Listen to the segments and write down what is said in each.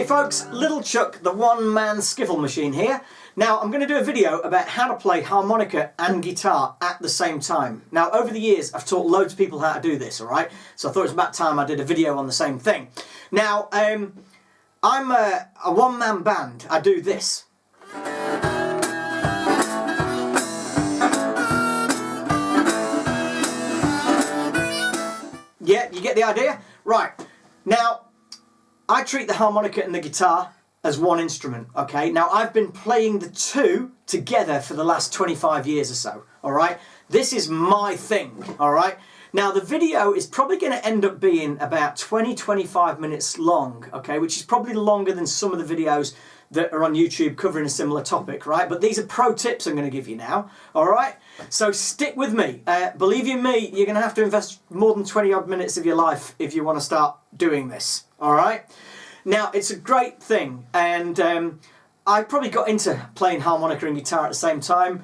folks, Little Chuck, the one-man skiffle machine here. Now I'm going to do a video about how to play harmonica and guitar at the same time. Now over the years I've taught loads of people how to do this, alright? So I thought it was about time I did a video on the same thing. Now I'm a one-man band. I do this. Yeah, you get the idea? Right. Now, I treat the harmonica and the guitar as one instrument, okay? Now, I've been playing the two together for the last 25 years or so, all right? This is my thing, all right? Now, the video is probably going to end up being about 20-25 minutes long, okay? Which is probably longer than some of the videos that are on YouTube covering a similar topic, right? But these are pro tips I'm going to give you now, all right? So stick with me. Believe you me, you're going to have to invest more than 20 odd minutes of your life if you want to start doing this, all right? Now, it's a great thing, and I probably got into playing harmonica and guitar at the same time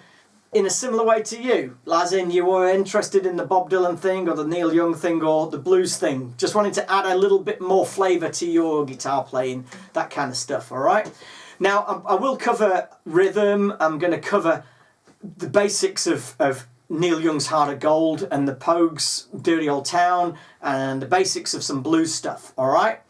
in a similar way to you, as in you were interested in the Bob Dylan thing or the Neil Young thing or the blues thing, just wanting to add a little bit more flavour to your guitar playing, that kind of stuff, all right? Now, I will cover rhythm. I'm going to cover the basics of Neil Young's Heart of Gold and the Pogues' Dirty Old Town and the basics of some blues stuff, all right?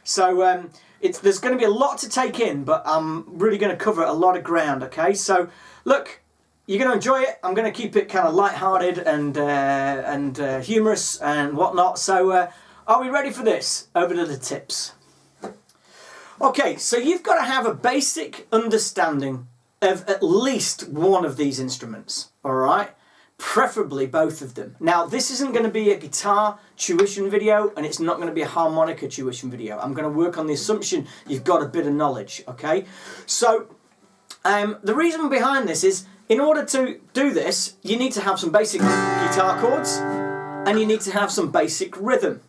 So there's going to be a lot to take in, but I'm really going to cover a lot of ground, okay? So, look, you're going to enjoy it. I'm going to keep it kind of light-hearted and humorous and whatnot. So, are we ready for this? Over to the tips. Okay, so you've got to have a basic understanding of at least one of these instruments, all right? Preferably both of them. Now, this isn't going to be a guitar tuition video, and it's not going to be a harmonica tuition video. I'm going to work on the assumption you've got a bit of knowledge, okay? So, the reason behind this is, in order to do this, you need to have some basic guitar chords, and you need to have some basic rhythm.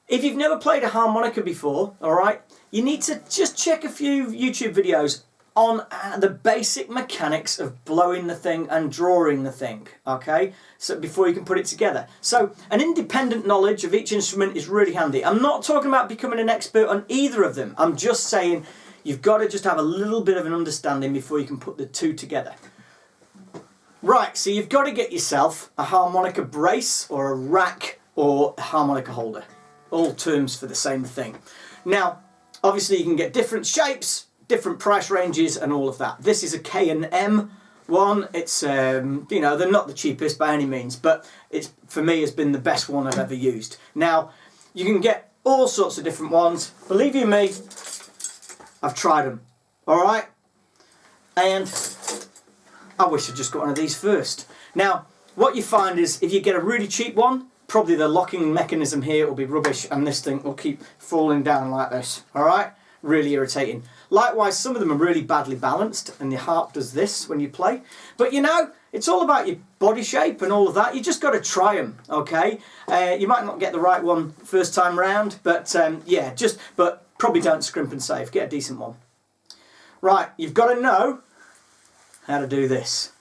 If you've never played a harmonica before, all right, you need to just check a few YouTube videos on the basic mechanics of blowing the thing and drawing the thing, okay? So before you can put it together. So an independent knowledge of each instrument is really handy. I'm not talking about becoming an expert on either of them. I'm just saying you've got to just have a little bit of an understanding before you can put the two together. Right, so you've got to get yourself a harmonica brace or a rack or a harmonica holder. All terms for the same thing. Now, obviously you can get different shapes, different price ranges and all of that. This is a K&M one. It's, you know, they're not the cheapest by any means, but it's, for me, has been the best one I've ever used. Now, you can get all sorts of different ones. Believe you me, I've tried them, all right? And I wish I'd just got one of these first. Now, what you find is if you get a really cheap one, probably the locking mechanism here will be rubbish and this thing will keep falling down like this, all right? Really irritating. Likewise, some of them are really badly balanced and your harp does this when you play. But you know, it's all about your body shape and all of that. You just got to try them, okay? You might not get the right one first time round, but yeah, but probably don't scrimp and save. Get a decent one. Right, you've got to know how to do this.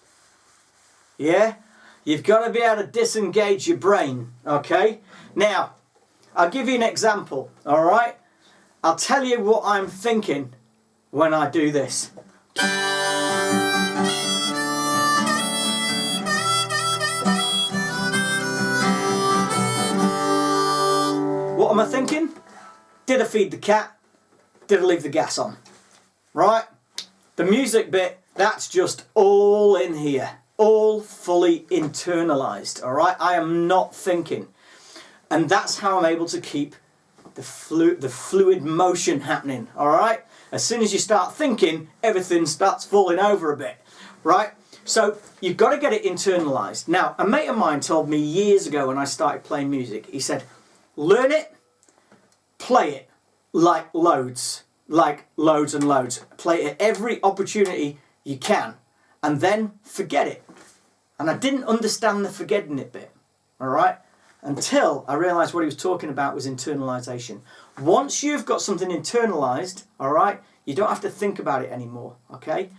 Yeah? You've got to be able to disengage your brain, okay? Now, I'll give you an example, all right? I'll tell you what I'm thinking when I do this. What am I thinking? Did I feed the cat? Did I leave the gas on? Right? The music bit, that's just all in here. All fully internalised, all right? I am not thinking. And that's how I'm able to keep the fluid motion happening, all right? As soon as you start thinking, everything starts falling over a bit, right? So you've got to get it internalised. Now, a mate of mine told me years ago when I started playing music, he said, learn it, play it like loads and loads. Play it at every opportunity you can, and then forget it. And I didn't understand the forgetting it bit, all right? Until I realised what he was talking about was internalisation. Once you've got something internalised, all right, you don't have to think about it anymore, okay?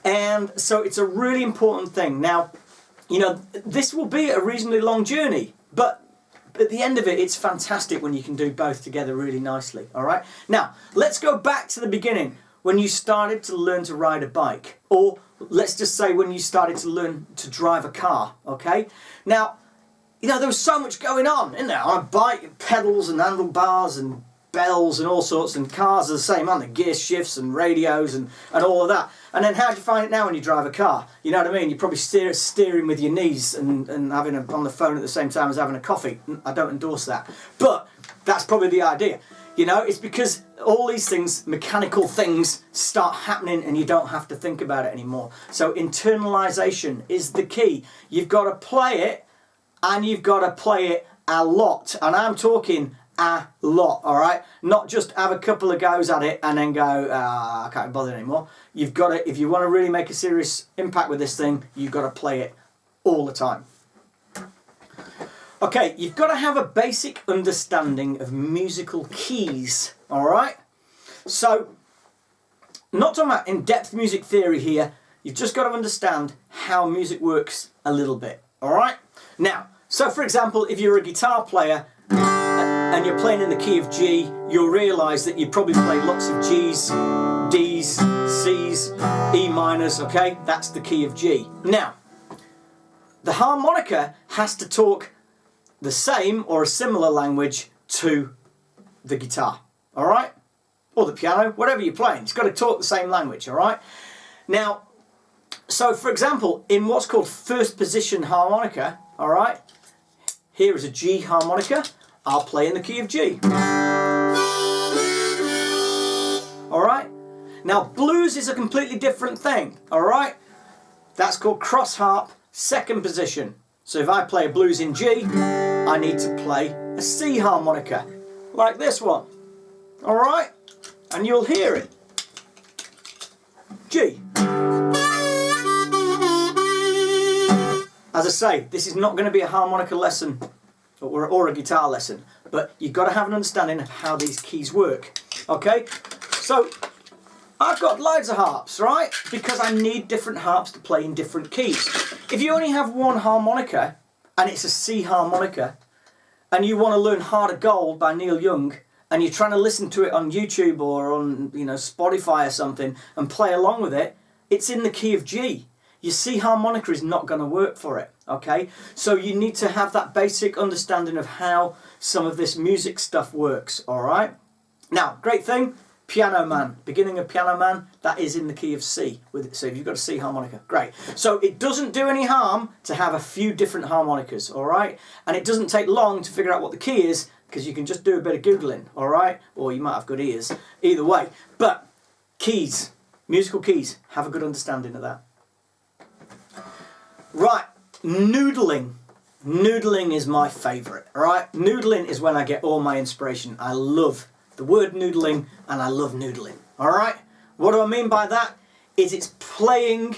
And so it's a really important thing. Now, you know, this will be a reasonably long journey, but But at the end of it, it's fantastic when you can do both together really nicely, all right? Now, let's go back to the beginning, when you started to learn to ride a bike, or let's just say when you started to learn to drive a car, okay? Now, you know, there was so much going on, isn't there? On a bike, pedals and handlebars and bells and all sorts, and cars are the same, aren't they? Gear shifts and radios and all of that. And then how do you find it now when you drive a car? You know what I mean? You're probably steering with your knees and having on the phone at the same time as having a coffee. I don't endorse that. But that's probably the idea. You know, it's because all these things, mechanical things, start happening and you don't have to think about it anymore. So internalisation is the key. You've got to play it, and you've got to play it a lot. And I'm talking a lot, all right? Not just have a couple of goes at it and then go, I can't be bothered anymore. You've got to, if you want to really make a serious impact with this thing, you've got to play it all the time. Okay, you've got to have a basic understanding of musical keys, all right? So, not talking about in-depth music theory here, you've just got to understand how music works a little bit, all right? Now, so for example, if you're a guitar player and you're playing in the key of G, you'll realise that you probably play lots of G's, D's, C's, E minors, okay? That's the key of G. Now, the harmonica has to talk the same or a similar language to the guitar, all right? Or the piano, whatever you're playing. It's got to talk the same language, all right? Now, so for example, in what's called first position harmonica, all right? Here is a G harmonica. I'll play in the key of G. All right? Now, blues is a completely different thing, all right? That's called cross harp, second position. So if I play a blues in G, I need to play a C harmonica, like this one, all right? And you'll hear it. G. As I say, this is not going to be a harmonica lesson or a guitar lesson, but you've got to have an understanding of how these keys work, okay? So, I've got loads of harps, right? Because I need different harps to play in different keys. If you only have one harmonica, and it's a C harmonica, and you want to learn Heart of Gold by Neil Young, and you're trying to listen to it on YouTube or on, you know, Spotify or something, and play along with it, it's in the key of G. Your C harmonica is not going to work for it, okay? So you need to have that basic understanding of how some of this music stuff works, all right? Now, great thing, Piano Man, beginning of Piano Man, that is in the key of C. So if you've got a C harmonica, great. So it doesn't do any harm to have a few different harmonicas, all right? And it doesn't take long to figure out what the key is, because you can just do a bit of Googling, all right? Or you might have good ears, either way. But keys, musical keys, have a good understanding of that. Right, noodling. Noodling is my favourite, alright? Noodling is when I get all my inspiration. I love the word noodling and I love noodling, alright? What do I mean by that? Is it's playing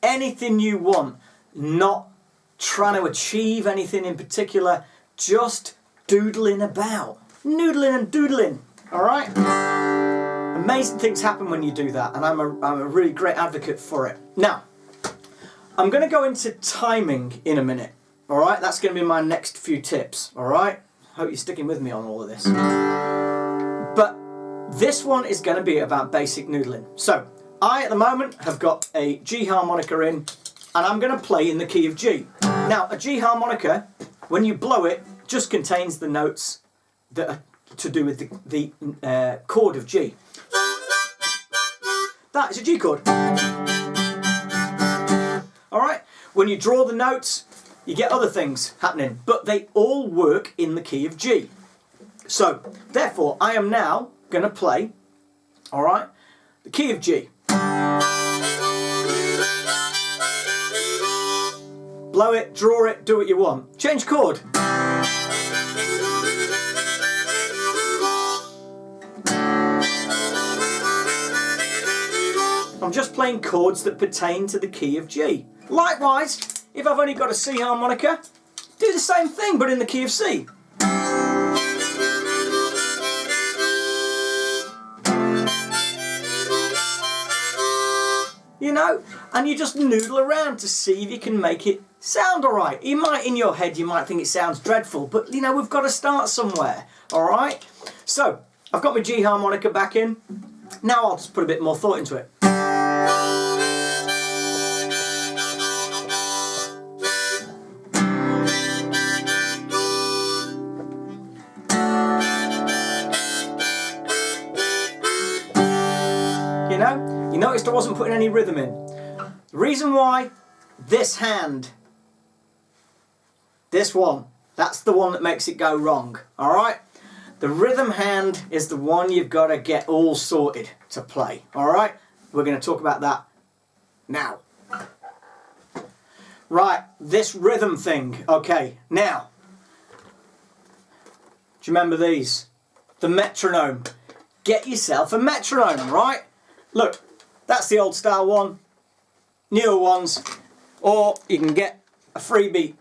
anything you want, not trying to achieve anything in particular, just doodling about. Noodling and doodling, alright? Amazing things happen when you do that, and I'm a really great advocate for it. Now, I'm going to go into timing in a minute, alright? That's going to be my next few tips, alright? Hope you're sticking with me on all of this. But this one is going to be about basic noodling. So, I at the moment have got a G harmonica in, and I'm going to play in the key of G. Now, a G harmonica, when you blow it, just contains the notes that are to do with the chord of G. That is a G chord. Alright, when you draw the notes, you get other things happening, but they all work in the key of G. So, therefore, I am now going to play, alright, the key of G. Blow it, draw it, do what you want. Change chord. I'm just playing chords that pertain to the key of G. Likewise, if I've only got a C harmonica, do the same thing but in the key of C. you know, and you just noodle around to see if you can make it sound all right. You might, in your head, you might think it sounds dreadful, but you know, we've got to start somewhere, all right? So, I've got my G harmonica back in. Now I'll just put a bit more thought into it. You know, you noticed I wasn't putting any rhythm in. The reason why, this hand, this one, that's the one that makes it go wrong, all right? The rhythm hand is the one you've got to get all sorted to play, all right? We're going to talk about that now. Right, this rhythm thing, okay, now, do you remember these? The metronome. Get yourself a metronome, right? Look, that's the old style one, newer ones, or you can get a freebie,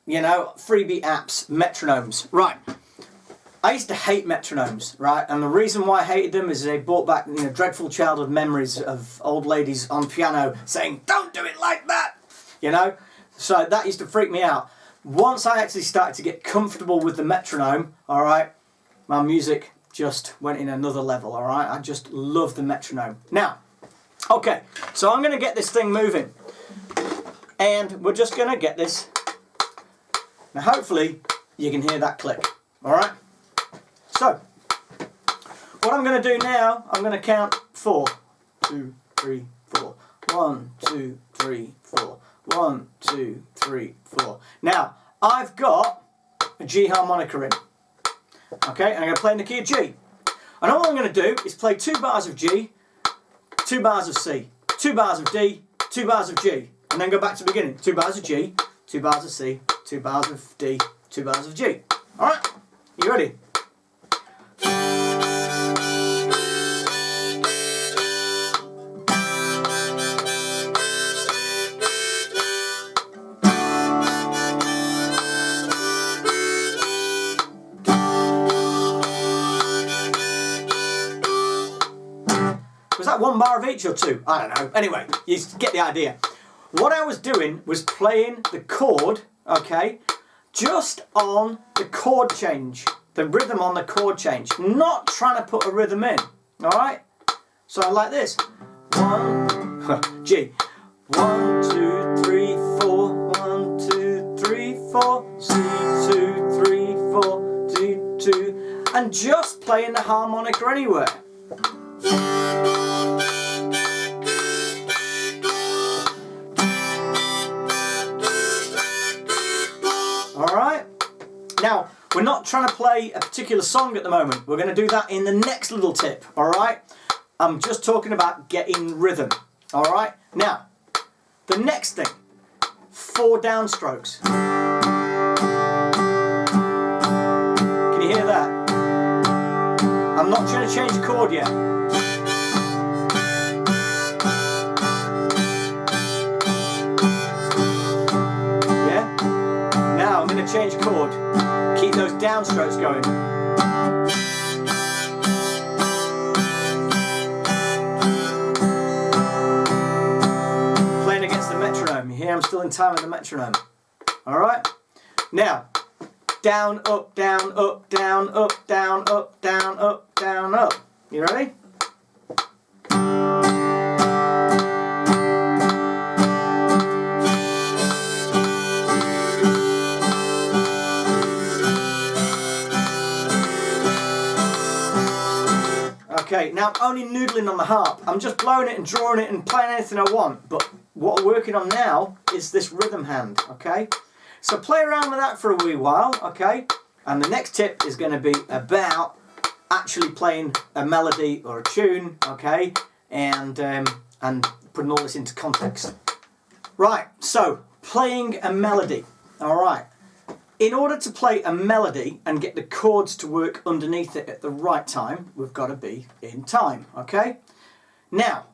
you know, freebie apps, metronomes. Right, I used to hate metronomes, right, and the reason why I hated them is they brought back, you know, dreadful childhood memories of old ladies on piano saying, don't do it like that, you know, so that used to freak me out. Once I actually started to get comfortable with the metronome, all right, my music just went in another level, all right? I just love the metronome. Now, okay, so I'm going to get this thing moving. And we're just going to get this. Now, hopefully, you can hear that click, all right? So, what I'm going to do now, I'm going to count 4. 2, 3, 4. 1, 2, 3, 4. 1, 2, 3, 4. Now, I've got a G harmonica in. Okay, and I'm going to play in the key of G. And all I'm going to do is play 2 bars of G, 2 bars of C, 2 bars of D, 2 bars of G, and then go back to the beginning. 2 bars of G, 2 bars of C, 2 bars of D, 2 bars of G. Alright, you ready? Was that 1 bar of each or 2? I don't know. Anyway, you get the idea. What I was doing was playing the chord, okay, just on the chord change. The rhythm on the chord change. Not trying to put a rhythm in. Alright? So like this. 1, G. 1, 2, 3, 4. 1, 2, 3, 4. C, 2, 3, 4. D, 2. And just playing the harmonica anywhere. Alright, now we're not trying to play a particular song at the moment. We're going to do that in the next little tip, alright? I'm just talking about getting rhythm, alright? Now, the next thing, 4 downstrokes. Can you hear that? I'm not trying to change the chord yet. I'm going to change chord. Keep those downstrokes going. Playing against the metronome. You hear I'm still in time with the metronome. Alright? Now, down, up, down, up, down, up, down, up, down, up, down, up. You ready? Okay, now I'm only noodling on the harp. I'm just blowing it and drawing it and playing anything I want. But what we're working on now is this rhythm hand, okay? So play around with that for a wee while, okay? And the next tip is going to be about actually playing a melody or a tune, okay? And putting all this into context. Right, so playing a melody, all right. In order to play a melody and get the chords to work underneath it at the right time, we've got to be in time, okay? Now,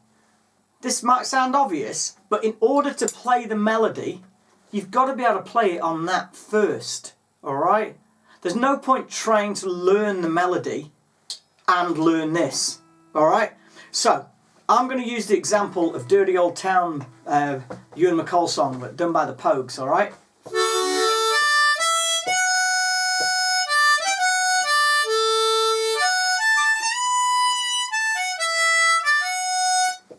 this might sound obvious, but in order to play the melody, you've got to be able to play it on that first, all right? There's no point trying to learn the melody and learn this, all right? So, I'm going to use the example of Dirty Old Town, Ewan McCall song, but done by the Pogues, alright?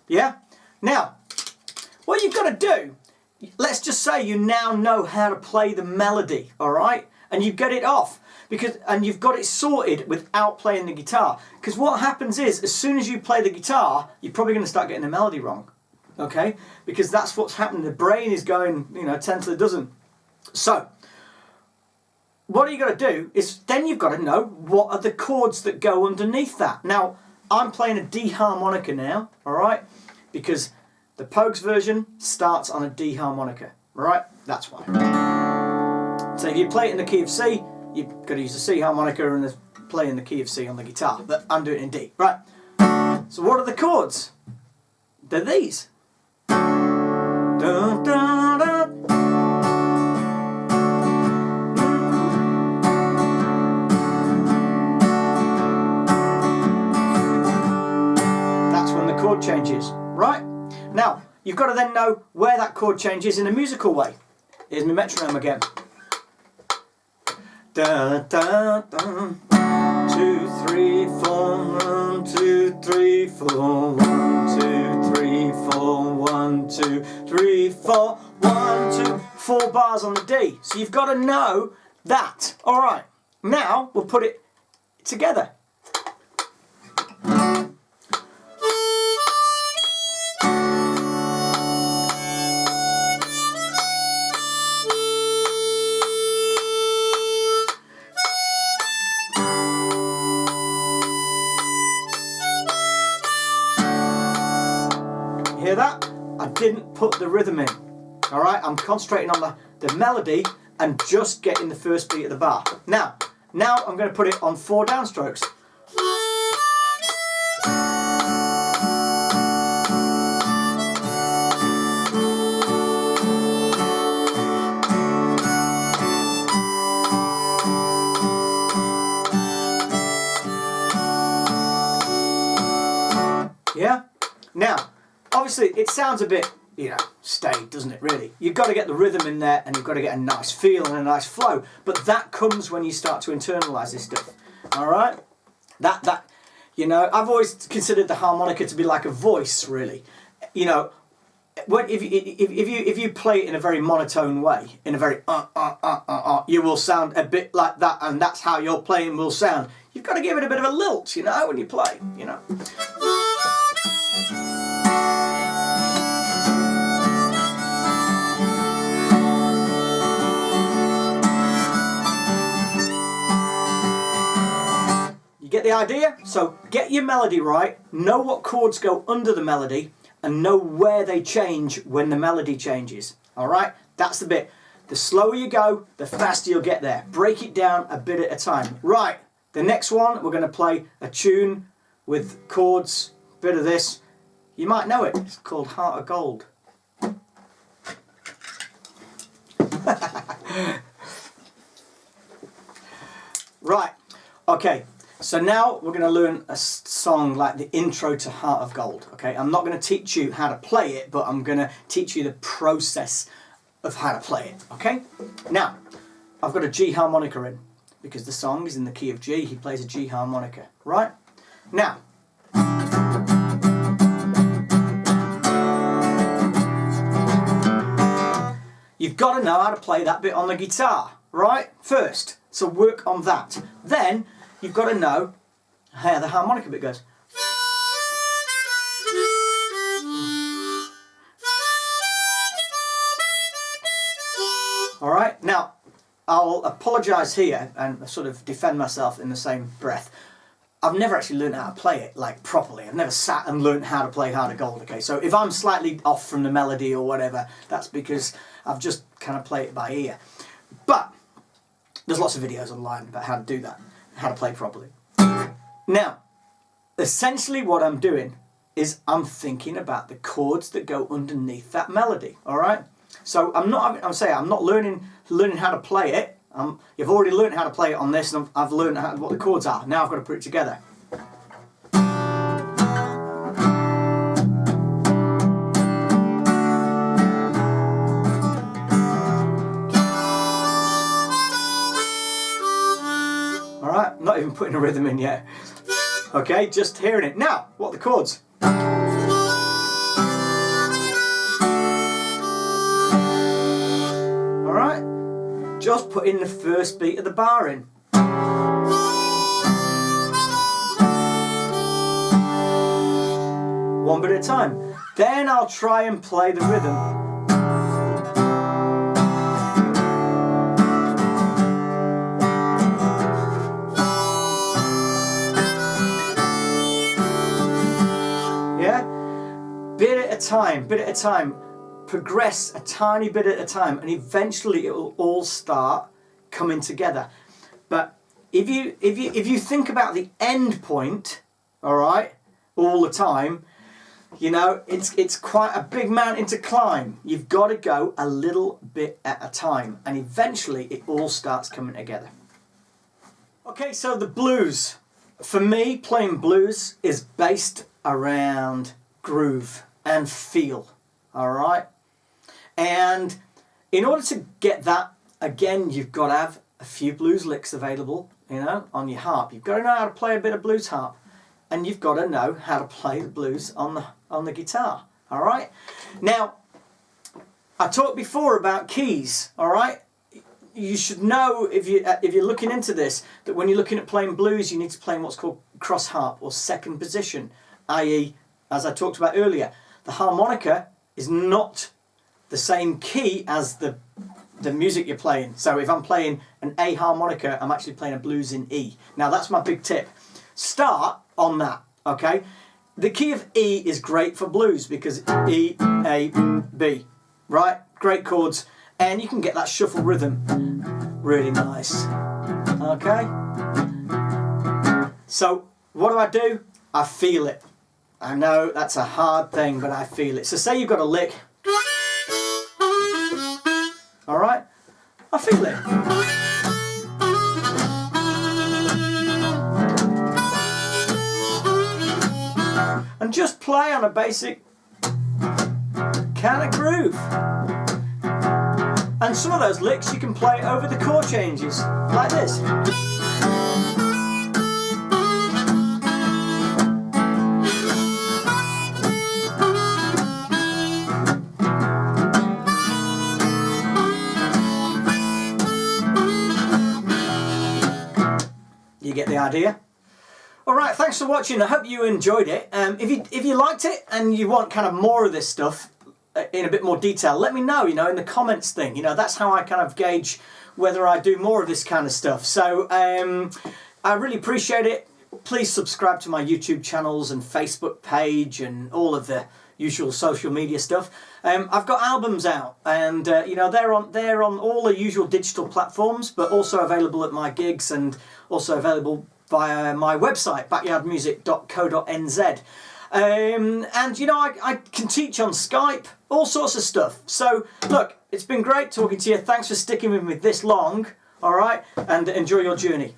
Yeah? Now, what you've got to do, let's just say you now know how to play the melody, alright? And you get it off. And you've got it sorted without playing the guitar. Because what happens is, as soon as you play the guitar, you're probably going to start getting the melody wrong. Okay? Because that's what's happening. The brain is going, 10 to the dozen. So, what you got to do is, then you've got to know what are the chords that go underneath that. Now, I'm playing a D harmonica now, alright? Because the Pogues version starts on a D harmonica, right? That's why. So if you play it in the key of C, you've got to use the C harmonica and play in the key of C on the guitar. But I'm doing it in D, right? So what are the chords? They're these. Dun, dun, dun. That's when the chord changes, right? Now, you've got to then know where that chord changes in a musical way. Here's my metronome again. Da, da, da. 2, 3, 4, 1, 2, 3, 4, 1, 2, 3, 4, 1, 2, 3, 4, 1, 2, 4 bars on the D. So you've got to know that. Alright, now we'll put it together. Hear that? I didn't put the rhythm in. Alright, I'm concentrating on the melody and just getting the first beat of the bar. Now I'm going to put it on 4 downstrokes. Yeah? Now, obviously, it sounds a bit, staid, doesn't it, really? You've got to get the rhythm in there and you've got to get a nice feel and a nice flow. But that comes when you start to internalise this stuff. Alright? I've always considered the harmonica to be like a voice, really. If you play it in a very monotone way, in a very you will sound a bit like that, and that's how your playing will sound. You've got to give it a bit of a lilt, when you play, You get the idea? So get your melody right, know what chords go under the melody, and know where they change when the melody changes. Alright? That's the bit. The slower you go, the faster you'll get there. Break it down a bit at a time. Right, the next one, we're going to play a tune with chords, bit of this. You might know it. It's called Heart of Gold. Right, okay. So now we're going to learn a song like the intro to Heart of Gold. Okay, I'm not going to teach you how to play it, but I'm going to teach you the process of how to play it. Okay, now I've got a G harmonica in because the song is in the key of G. He plays a G harmonica, right? Now, you've got to know how to play that bit on the guitar, right? First, so work on that. Then you've got to know how the harmonica bit goes. Alright, now I'll apologise here and sort of defend myself in the same breath. I've never actually learned how to play it like properly. I've never sat and learned how to play Heart of Gold, okay? So if I'm slightly off from the melody or whatever, that's because I've just kind of played it by ear. But there's lots of videos online about how to do that, how to play properly. Now, essentially what I'm doing is I'm thinking about the chords that go underneath that melody, alright? So I'm not learning how to play it. You've already learned how to play it on this, and I've learned what the chords are. Now I've got to put it together. even putting a rhythm in yet. Okay, just hearing it. Now, what are the chords? Alright, just putting the first beat of the bar in. One bit at a time. Then I'll try and play the rhythm. Yeah? Bit at a time, bit at a time. Progress a tiny bit at a time, and eventually it will all start coming together. But if you think about the end point, all right, all the time, you know, it's quite a big mountain to climb. You've got to go a little bit at a time, and eventually it all starts coming together. Okay, so the blues. For me, playing blues is based around groove and feel, all right? And in order to get that, again, you've got to have a few blues licks available, you know, on your harp. You've got to know how to play a bit of blues harp. And you've got to know how to play the blues on the guitar, all right? Now, I talked before about keys, all right? You should know, if you're looking into this, that when you're looking at playing blues, you need to play in what's called cross harp or second position, i.e., as I talked about earlier, the harmonica is not the same key as the music you're playing. So if I'm playing an A harmonica, I'm actually playing a blues in E. Now, that's my big tip. Start on that, okay? The key of E is great for blues because E, A, B, right? Great chords, and you can get that shuffle rhythm really nice, okay? So what do? I feel it. I know that's a hard thing, but I feel it. So say you've got a lick, all right? I feel it. And just play on a basic kind of groove. And some of those licks you can play over the chord changes, like this. You get the idea? Alright, thanks for watching. I hope you enjoyed it. If you liked it and you want kind of more of this stuff in a bit more detail, let me know, you know, in the comments thing. You know, that's how I kind of gauge whether I do more of this kind of stuff. So I really appreciate it. Please subscribe to my YouTube channels and Facebook page and all of the usual social media stuff. I've got albums out, and you know, they're on all the usual digital platforms, but also available at my gigs and also available via my website, backyardmusic.co.nz. And you know, I can teach on Skype, all sorts of stuff. So look, it's been great talking to you. Thanks for sticking with me this long, all right, and enjoy your journey.